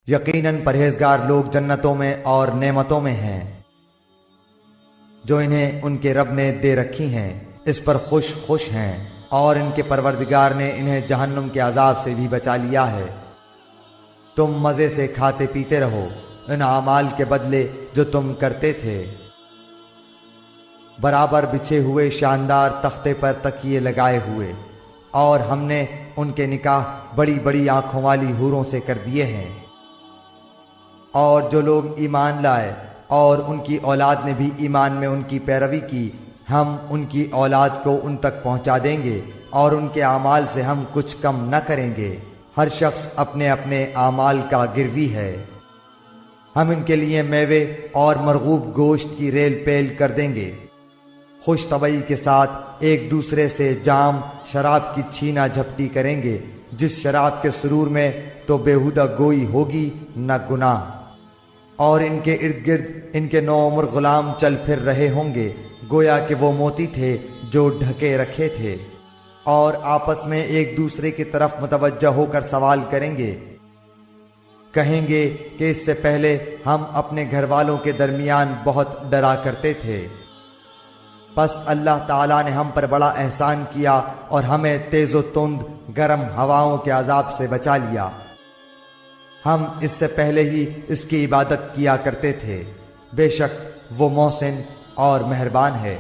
یقیناً پرہیزگار لوگ جنتوں میں اور نعمتوں میں ہیں جو انہیں ان کے رب نے دے رکھی ہیں، اس پر خوش ہیں، اور ان کے پروردگار نے انہیں جہنم کے عذاب سے بھی بچا لیا ہے۔ تم مزے سے کھاتے پیتے رہو ان اعمال کے بدلے جو تم کرتے تھے۔ برابر بچھے ہوئے شاندار تختے پر تکیے لگائے ہوئے، اور ہم نے ان کے نکاح بڑی بڑی آنکھوں والی حوروں سے کر دیے ہیں۔ اور جو لوگ ایمان لائے اور ان کی اولاد نے بھی ایمان میں ان کی پیروی کی، ہم ان کی اولاد کو ان تک پہنچا دیں گے اور ان کے اعمال سے ہم کچھ کم نہ کریں گے۔ ہر شخص اپنے اپنے اعمال کا گروی ہے۔ ہم ان کے لیے میوے اور مرغوب گوشت کی ریل پیل کر دیں گے۔ خوش طبعی کے ساتھ ایک دوسرے سے جام شراب کی چھینا جھپٹی کریں گے، جس شراب کے سرور میں تو بیہودہ گوئی ہوگی نہ گناہ، اور ان کے ارد گرد ان کے نوعمر غلام چل پھر رہے ہوں گے گویا کہ وہ موتی تھے جو ڈھکے رکھے تھے، اور آپس میں ایک دوسرے کی طرف متوجہ ہو کر سوال کریں گے، کہیں گے کہ اس سے پہلے ہم اپنے گھر والوں کے درمیان بہت ڈرا کرتے تھے، پس اللہ تعالیٰ نے ہم پر بڑا احسان کیا اور ہمیں تیز و تند گرم ہواؤں کے عذاب سے بچا لیا۔ ہم اس سے پہلے ہی اس کی عبادت کیا کرتے تھے، بے شک وہ محسن اور مہربان ہے۔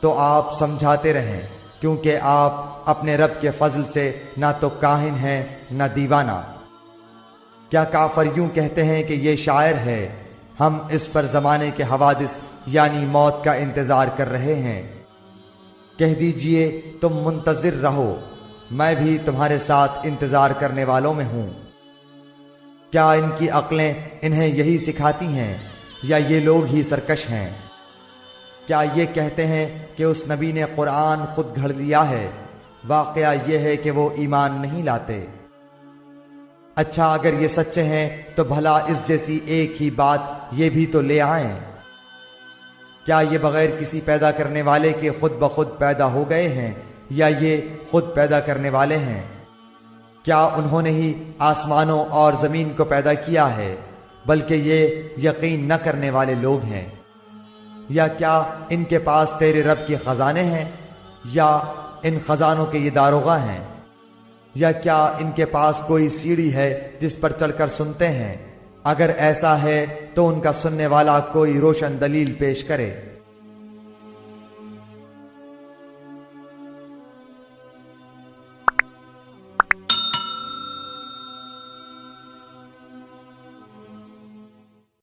تو آپ سمجھاتے رہیں، کیونکہ آپ اپنے رب کے فضل سے نہ تو کاہن ہیں نہ دیوانہ۔ کیا کافر یوں کہتے ہیں کہ یہ شاعر ہے؟ ہم اس پر زمانے کے حوادث یعنی موت کا انتظار کر رہے ہیں۔ کہہ دیجئے تم منتظر رہو، میں بھی تمہارے ساتھ انتظار کرنے والوں میں ہوں۔ کیا ان کی عقلیں انہیں یہی سکھاتی ہیں، یا یہ لوگ ہی سرکش ہیں؟ کیا یہ کہتے ہیں کہ اس نبی نے قرآن خود گھڑ لیا ہے؟ واقعہ یہ ہے کہ وہ ایمان نہیں لاتے۔ اچھا اگر یہ سچے ہیں تو بھلا اس جیسی ایک ہی بات یہ بھی تو لے آئیں۔ کیا یہ بغیر کسی پیدا کرنے والے کے خود بخود پیدا ہو گئے ہیں، یا یہ خود پیدا کرنے والے ہیں؟ کیا انہوں نے ہی آسمانوں اور زمین کو پیدا کیا ہے؟ بلکہ یہ یقین نہ کرنے والے لوگ ہیں۔ یا کیا ان کے پاس تیرے رب کے خزانے ہیں، یا ان خزانوں کے یہ داروغہ ہیں؟ یا کیا ان کے پاس کوئی سیڑھی ہے جس پر چڑھ کر سنتے ہیں؟ اگر ایسا ہے تو ان کا سننے والا کوئی روشن دلیل پیش کرے۔